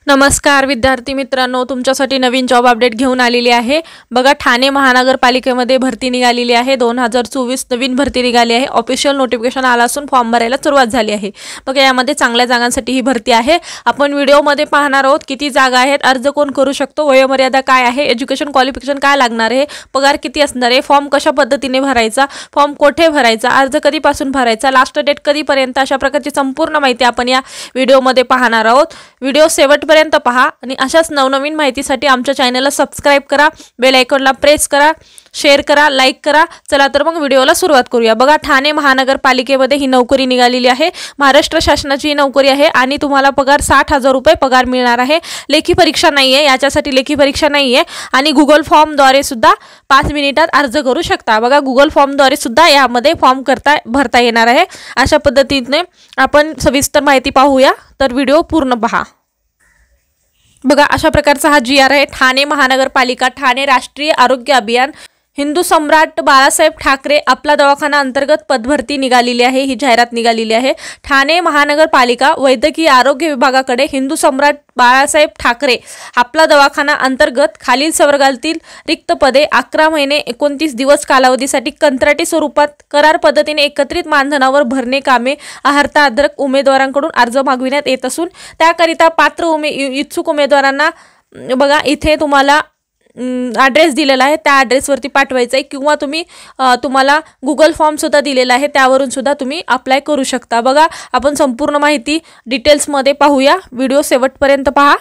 नमस्कार विद्यार्थी मित्रांनो, तुमच्यासाठी नवीन जॉब अपडेट घेऊन आलेली आहे। बघा, ठाणे महानगरपालिकेमध्ये भरती निघालेली आहे। 2024 नवीन भरती निघाली आहे। ऑफिशियल नोटिफिकेशन आला असून फॉर्म भरायला सुरुवात झाली आहे। बघा, यामध्ये चांगल्या जागांसाठी ही भरती आहे। आपण व्हिडिओमध्ये पाहणार आहोत किती जागा आहेत, अर्ज कोण करू शकतो, वयोमर्यादा काय आहे, एज्युकेशन क्वालिफिकेशन काय लागणार आहे, पगार किती असणार आहे, फॉर्म कशा पद्धतीने भरायचा, फॉर्म कुठे भरायचा, अर्ज कधीपासून भरायचा, लास्ट डेट कधीपर्यंत, अशा प्रकारची संपूर्ण माहिती आपण या व्हिडिओमध्ये पाहणार आहोत। व्हिडिओ शेवटपर्यंत पहा आणि अशाच नवनवीन माहितीसाठी आमच्या चॅनलला सबस्क्राइब करा, बेल आयकॉनला प्रेस करा, शेअर करा, लाईक करा। चला तर मग व्हिडिओला सुरुवात करूया। बघा, ठाणे महानगरपालिकेमध्ये ही नोकरी निघालेली आहे। महाराष्ट्र शासनाची ही नोकरी आहे आणि तुम्हाला पगार 60,000 रुपये पगार मिळणार आहे। लेखी परीक्षा नाही आहे, याच्यासाठी लेखी परीक्षा नाही आहे आणि गुगल फॉर्मद्वारे सुद्धा 5 मिनिटात अर्ज करू शकता। बघा, गुगल फॉर्मद्वारे सुद्धा यामध्ये फॉर्म भरता येणार आहे। अशा पद्धतीने आपण सविस्तर माहिती पाहूया, तर व्हिडिओ पूर्ण पहा। बघा, अशा प्रकारचा हा GR आहे। ठाणे महानगरपालिका, ठाणे राष्ट्रीय आरोग्य अभियान, हिंदू सम्राट बाळासाहेब ठाकरे आपला दवाखाना अंतर्गत पदभरती निघालेली आहे। ही जाहिरात निघालेली आहे। ठाणे महानगरपालिका वैद्यकीय आरोग्य विभागाकडे हिंदू सम्राट बाळासाहेब ठाकरे आपला दवाखाना अंतर्गत खालील संवर्गातील रिक्त पदे 11 महिने 29 दिवस कालावधीसाठी कंत्राटी स्वरूपात करार पद्धतीने एकत्रित मानधनावर भरणे कामे अहर्ता अद्रक उमेदवारांकडून अर्ज मागविण्यात येत असून त्याकरिता पात्र इच्छुक उमेदवारांना बघा, इथे तुम्हाला ॲड्रेस दिलेला आहे, त्या ॲड्रेसवरती पाठवायचं आहे किंवा तुम्हाला गुगल फॉर्म सुद्धा दिलेला आहे, त्यावरून सुद्धा तुम्ही अप्लाय करू शकता। बघा, आपण संपूर्ण माहिती डिटेल्समध्ये पाहूया, व्हिडिओ शेवटपर्यंत पहा।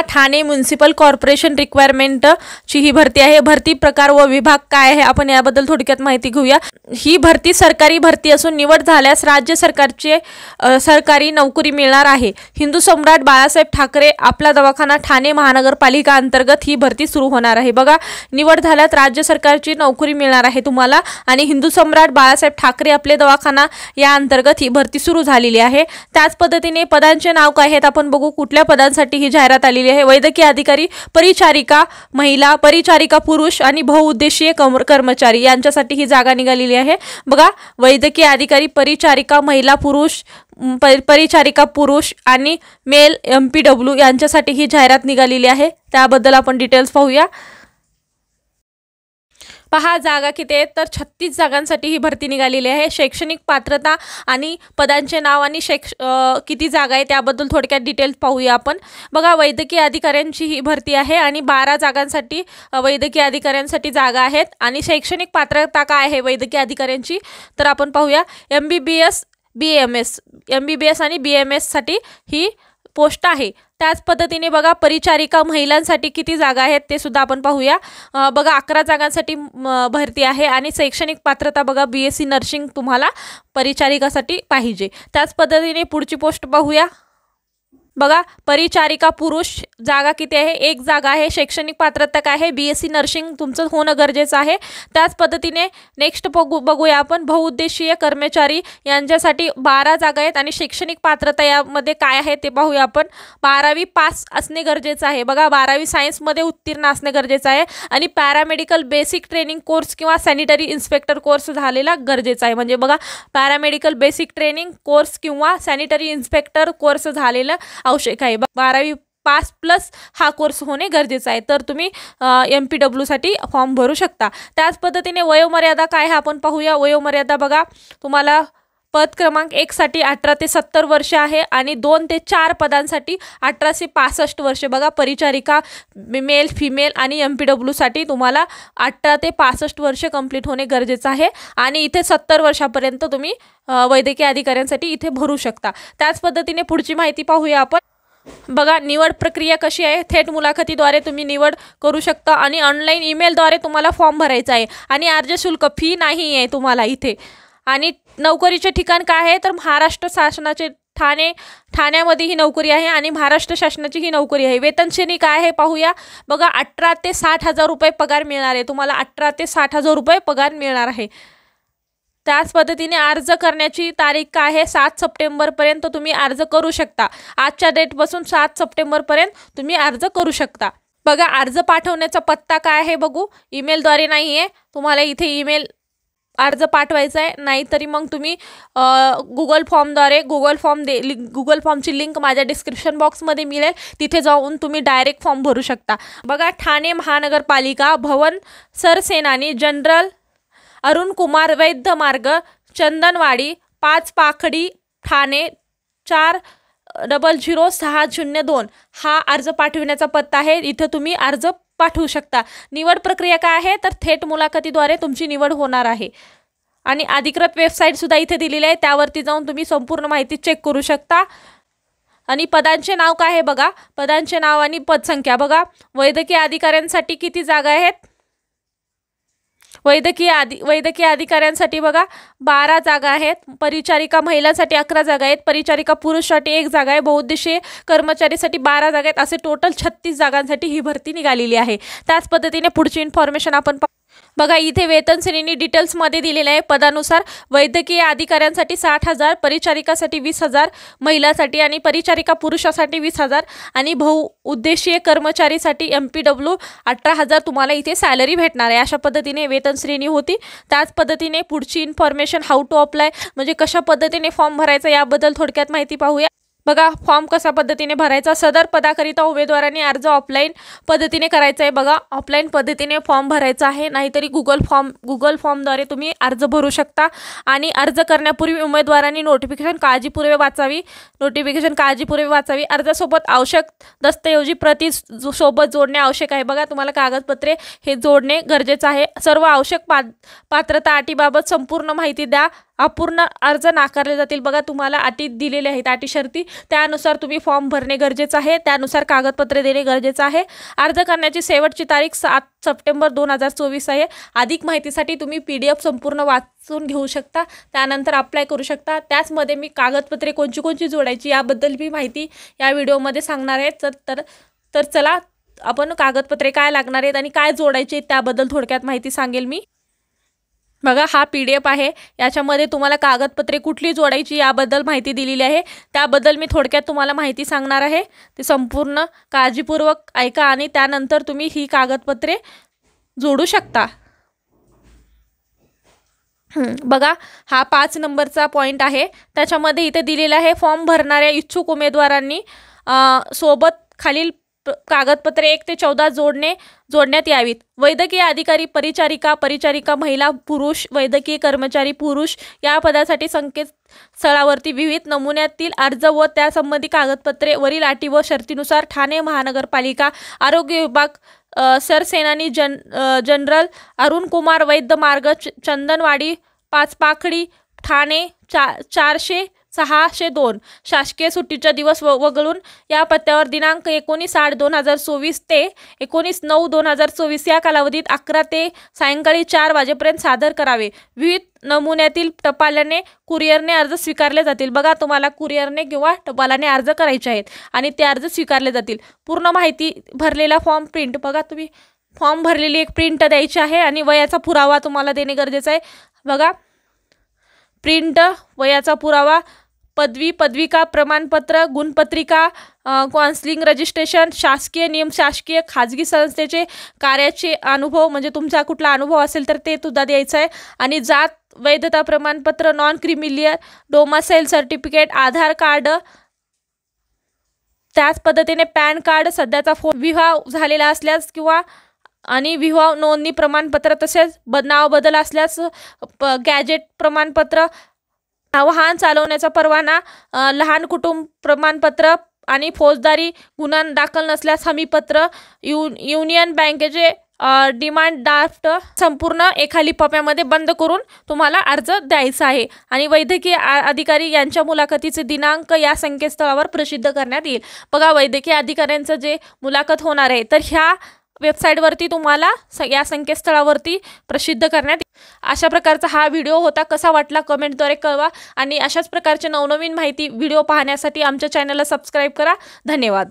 ठाणे म्युनिसिपल कॉर्पोरेशन रिक्वायरमेंटची ही भरती आहे। भरती प्रकार व विभाग काय आहे आपण याबद्दल थोडक्यात माहिती घेऊया। ही भरती सरकारी भरती असून निवड झाल्यास राज्य सरकारचे सरकारी नोकरी मिळणार आहे। हिंदू सम्राट बाळासाहेब ठाकरे आपला दवाखाना ठाणे महानगरपालिका अंतर्गत ही भरती सुरू होणार आहे। बघा, निवड झाल्यास राज्य सरकारची नोकरी मिळणार आहे तुम्हाला आणि हिंदू सम्राट बाळासाहेब ठाकरे आपले दवाखाना या अंतर्गत ही भरती सुरू झालेली आहे। त्याच पद्धतीने पदांचे नाव काय आहेत आपण बघू। कुठल्या पदांसाठी ही जाहिरात आलेली आहे? वैद्यकीय अधिकारी, परिचारिका महिला, परिचारिका पुरुष आणि बहुउद्देशीय कर्मचारी यांच्यासाठी ही जागा निघालेली आहे। बघा, वैद्यकीय अधिकारी, परिचारिका महिला, पुरुष, परिचारिका पुरुष आणि मेल MPW यांच्यासाठी ही जाहिरात निघालेली आहे। त्याबद्दल आपण डिटेल्स पाहूया। पहा, जागा किती आहेत तर 36 जागांसाठी ही भरती निघालेली आहे। शैक्षणिक पात्रता आणि पदांचे नाव आणि किती जागा आहे त्याबद्दल थोडक्यात डिटेल्स पाहूया आपण। बघा, वैद्यकीय अधिकाऱ्यांची ही भरती आहे आणि 12 जागांसाठी वैद्यकीय अधिकाऱ्यांसाठी जागा आहेत आणि शैक्षणिक पात्रता काय आहे वैद्यकीय अधिकाऱ्यांची तर आपण पाहूया। MBBS MBBS आणि BMS साठी ही पोस्ट आहे। त्याच पद्धतीने बघा, परिचारिका महिलांसाठी किती जागा आहेत ते सुद्धा आपण पाहूया। बघा, 11 जागांसाठी भरती आहे आणि शैक्षणिक पात्रता बघा BSc नर्सिंग तुम्हाला परिचारिकासाठी पाहिजे। त्याच पद्धतीने पुढची पोस्ट पाहूया। बघा, परिचारिका पुरुष जागा किती आहे? 1 जागा आहे। शैक्षणिक पात्रता काय आहे? BSc नर्सिंग तुमचं होणं गरजेचं आहे। त्याच पद्धतीने नेक्स्ट बघूया आपण, बहुउद्देशीय कर्मचारी यांच्यासाठी 12 जागा आहेत आणि शैक्षणिक पात्रता यामध्ये काय आहे ते पाहूया आपण। 12वी पास असणे गरजेचं आहे। बघा, 12वी सायन्समध्ये उत्तीर्ण असणे गरजेचं आहे आणि पॅरामेडिकल बेसिक ट्रेनिंग कोर्स किंवा सॅनिटरी इन्स्पेक्टर कोर्स झालेला गरजेचा आहे। म्हणजे बघा, पॅरामेडिकल बेसिक ट्रेनिंग कोर्स किंवा सॅनिटरी इन्स्पेक्टर कोर्स झालेला आवश्यक आहे। 12वी पास प्लस हा कोर्स होणे गरजेचं आहे, तर तुम्ही MPW साठी फॉर्म भरू शकता। त्याच पद्धतीने वयोमर्यादा काय आहे आपण पाहूया। वयोमर्यादा बघा, तुम्हाला पद क्रमांक 1 साठी 18 ते 70 वर्ष आहे आणि 2 ते 4 पदांसाठी 18 ते 65 वर्ष। बघा, परिचारिका मेल, फिमेल आणि MPW साठी तुम्हाला 18 ते 65 वर्ष कंप्लीट होणे गरजेचं आहे आणि इथे 70 वर्षापर्यंत तुम्ही वैद्यकीय अधिकाऱ्यांसाठी इथे भरू शकता। त्याच पद्धतीने पुढची माहिती पाहूया आपण। बघा, निवड प्रक्रिया कशी आहे। थेट मुलाखतीद्वारे तुम्ही निवड करू शकता आणि ऑनलाईन ईमेलद्वारे तुम्हाला फॉर्म भरायचा आहे आणि अर्ज शुल्क फी नाही आहे तुम्हाला इथे। आणि नोकरीचे ठिकाण काय आहे तर महाराष्ट्र शासनाचे ठाण्यामध्ये ही नोकरी आहे आणि महाराष्ट्र शासनाची ही नोकरी आहे। वेतन श्रेणी काय आहे पाहूया। बघा, 18 ते 60,000 रुपये पगार मिळणार आहे तुम्हाला। 18 ते 60,000 रुपये पगार मिळणार आहे। त्याच पद्धतीने अर्ज करण्याची तारीख काय आहे? 7 सप्टेंबरपर्यंत तुम्ही अर्ज करू शकता। आजच्या डेटपासून 7 सप्टेंबरपर्यंत तुम्ही अर्ज करू शकता। बघा, अर्ज पाठवण्याचा पत्ता काय आहे बघू। ईमेलद्वारे नाही आहे तुम्हाला, इथे ईमेल अर्ज पाठवायचा आहे, नाहीतरी मग तुम्ही गुगल फॉर्मद्वारे गुगल फॉर्मची लिंक माझ्या डिस्क्रिप्शन बॉक्समध्ये मिळेल, तिथे जाऊन तुम्ही डायरेक्ट फॉर्म भरू शकता। बघा, ठाणे महानगरपालिका भवन सरसेनानी जनरल अरुण कुमार वैद्य मार्ग, चंदनवाडी, 5 पाखडी, ठाणे 400602 हा अर्ज पाठविण्याचा पत्ता आहे। इथे तुम्ही अर्ज पाठवू शकता। निवड प्रक्रिया काय आहे तर थेट मुलाखतीद्वारे तुमची निवड होणार आहे आणि अधिकृत वेबसाईट सुद्धा इथे दिलेली आहे, त्यावरती जाऊन तुम्ही संपूर्ण माहिती चेक करू शकता। आणि पदांचे नाव काय आहे बघा, पदांचे नाव आणि पदसंख्या बघा। वैद्यकीय अधिकाऱ्यांसाठी किती जागा आहेत? वैद्यकीय अधिकाऱ्यांसाठी बघा 12 जागा आहेत। परिचारिका महिलांसाठी 11 जागा आहेत। परिचारिका पुरुषासाठी 1 जागा आहे। बहुउद्देशीय कर्मचारीसाठी 12 जागा आहेत। असे टोटल 36 जागांसाठी ही भरती निघालेली आहे। त्याच पद्धतीने पुढची इन्फॉर्मेशन आपण बघा, इथे वेतन श्रेणी डिटेल्समध्ये दिलेले आहे। पदानुसार वैद्यकीय अधिकाऱ्यांसाठी 60,000, परिचारिकासाठी 20,000, महिलासाठी आणि परिचारिका पुरुषासाठी 20,000 आणि बहुउद्देशीय कर्मचारीसाठी MPW 18,000 तुम्हाला इथे सॅलरी भेटणार आहे। अशा पद्धतीने वेतन श्रेणी होती। त्याच पद्धतीने पुढची इन्फॉर्मेशन हाऊ टू अप्लाय म्हणजे कशा पद्धतीने फॉर्म भरायचा याबद्दल थोडक्यात माहिती पाहूया। बघा, फॉर्म कशा पद्धतीने भरायचा। सदर पदाकरिता उमेदवारांनी अर्ज ऑफलाईन पद्धतीने करायचा आहे। बघा, ऑफलाईन पद्धतीने फॉर्म भरायचा आहे, नाहीतरी गुगल फॉर्मद्वारे तुम्ही अर्ज भरू शकता। आणि अर्ज करण्यापूर्वी उमेदवारांनी नोटिफिकेशन काळजीपूर्वक वाचावी। अर्जासोबत आवश्यक दस्तऐवजी प्रती सोबत जोडणे आवश्यक आहे। बघा, तुम्हाला कागदपत्रे हे जोडणे गरजेचं आहे। सर्व आवश्यक पात्रता अटीबाबत संपूर्ण माहिती द्या। अपूर्ण अर्ज नाकारले जातील। बघा, तुम्हाला अटी दिलेल्या आहेत, अटी शर्ती, त्यानुसार तुम्ही फॉर्म भरणे गरजेचं आहे, त्यानुसार कागदपत्रे देणे गरजेचं आहे। अर्ज करण्याची शेवटची तारीख 7 सप्टेंबर 2024 आहे। अधिक माहितीसाठी तुम्ही PDF संपूर्ण वाचून घेऊ शकता, त्यानंतर अप्लाय करू शकता। त्याचमध्ये मी कागदपत्रे कोणची जोडायची याबद्दल मी माहिती या व्हिडिओमध्ये सांगणार आहे। तर चला, आपण कागदपत्रे काय लागणार आहेत आणि काय जोडायचे त्याबद्दल थोडक्यात माहिती सांगेल मी। बघा, हा PDF आहे, याच्यामध्ये तुम्हाला कागदपत्रे कुठली जोडायची याबद्दल माहिती दिलेली आहे। त्याबद्दल मी थोडक्यात तुम्हाला माहिती सांगणार आहे, ते संपूर्ण काळजीपूर्वक ऐका आणि त्यानंतर तुम्ही ही कागदपत्रे जोडू शकता। बघा, हा 5 नंबरचा पॉइंट आहे, त्याच्यामध्ये इथे दिलेला आहे फॉर्म भरणाऱ्या इच्छुक उमेदवारांनी सोबत खालील कागदपत्रे 1 ते 14 जोडण्यात यावीत। वैद्यकीय अधिकारी परिचारिका महिला पुरुष, वैद्यकीय कर्मचारी पुरुष या पदासाठी संकेतस्थळावरती विविध नमुन्यातील अर्ज व त्यासंबंधी कागदपत्रे वरील अटी व शर्तीनुसार ठाणे महानगरपालिका आरोग्य विभाग सरसेनानी जनरल अरुण कुमार वैद्य मार्ग, चंदनवाडी, 5 पाखडी, ठाणे 400602 शासकीय सुट्टीचा दिवस वगळून या पत्त्यावर दिनांक 19/8/2024 ते 19/9/2024 या कालावधीत 11 ते सायंकाळी 4 वाजेपर्यंत सादर करावे। विविध नमुन्यातील टपालाने कुरिअरने अर्ज स्वीकारले जातील। बघा, तुम्हाला कुरिअरने किंवा टपालाने अर्ज करायचे आहेत आणि ते अर्ज स्वीकारले जातील। पूर्ण माहिती भरलेला फॉर्म प्रिंट, बघा, तुम्ही फॉर्म भरलेली एक प्रिंट द्यायची आहे आणि वयाचा पुरावा तुम्हाला देणे गरजेचं आहे। बघा, प्रिंट, वयाचा पुरावा, पदविका प्रमाणपत्र, गुणपत्रिका, काउन्सिलिंग रजिस्ट्रेशन, शासकीय नियम, शासकीय खाजगी संस्थेचे कार्याचे अनुभव म्हणजे तुमचा कुठला अनुभव असेल तर ते सुद्धा द्यायचं आहे। आणि जात वैधता प्रमाणपत्र, नॉन क्रिमिलियर डोमासाईल सर्टिफिकेट, आधार कार्ड, त्याच पद्धतीने पॅन कार्ड, सध्याचा विवाह झालेला असल्यास किंवा आणि विवाह नोंदणी प्रमाणपत्र, तसेच नाव बदल असल्यास गॅजेट प्रमाणपत्र, वाहन चालवण्याचा परवाना, लहान कुटुंब प्रमाणपत्र आणि फौजदारी गुन्हा दाखल नसल्यास हमीपत्र, युनियन बँकेचे डिमांड ड्राफ्ट संपूर्ण एका लिफाफ्यामध्ये बंद करून तुम्हाला अर्ज द्यायचा आहे। आणि वैद्यकीय अधिकारी यांच्या मुलाखतीचे दिनांक या संकेतस्थळावर प्रसिद्ध करण्यात येईल। बघा, वैद्यकीय अधिकाऱ्यांचं जे मुलाखत होणार आहे तर ह्या वेबसाईटवरती तुम्हाला या संकेतस्थळावरती प्रसिद्ध करण्यात। अशा प्रकारचा हा व्हिडिओ होता, कसा वाटला कमेंटद्वारे कळवा आणि अशाच प्रकारचे नवनवीन माहिती व्हिडिओ पाहण्यासाठी आमच्या चॅनलला सबस्क्राईब करा। धन्यवाद।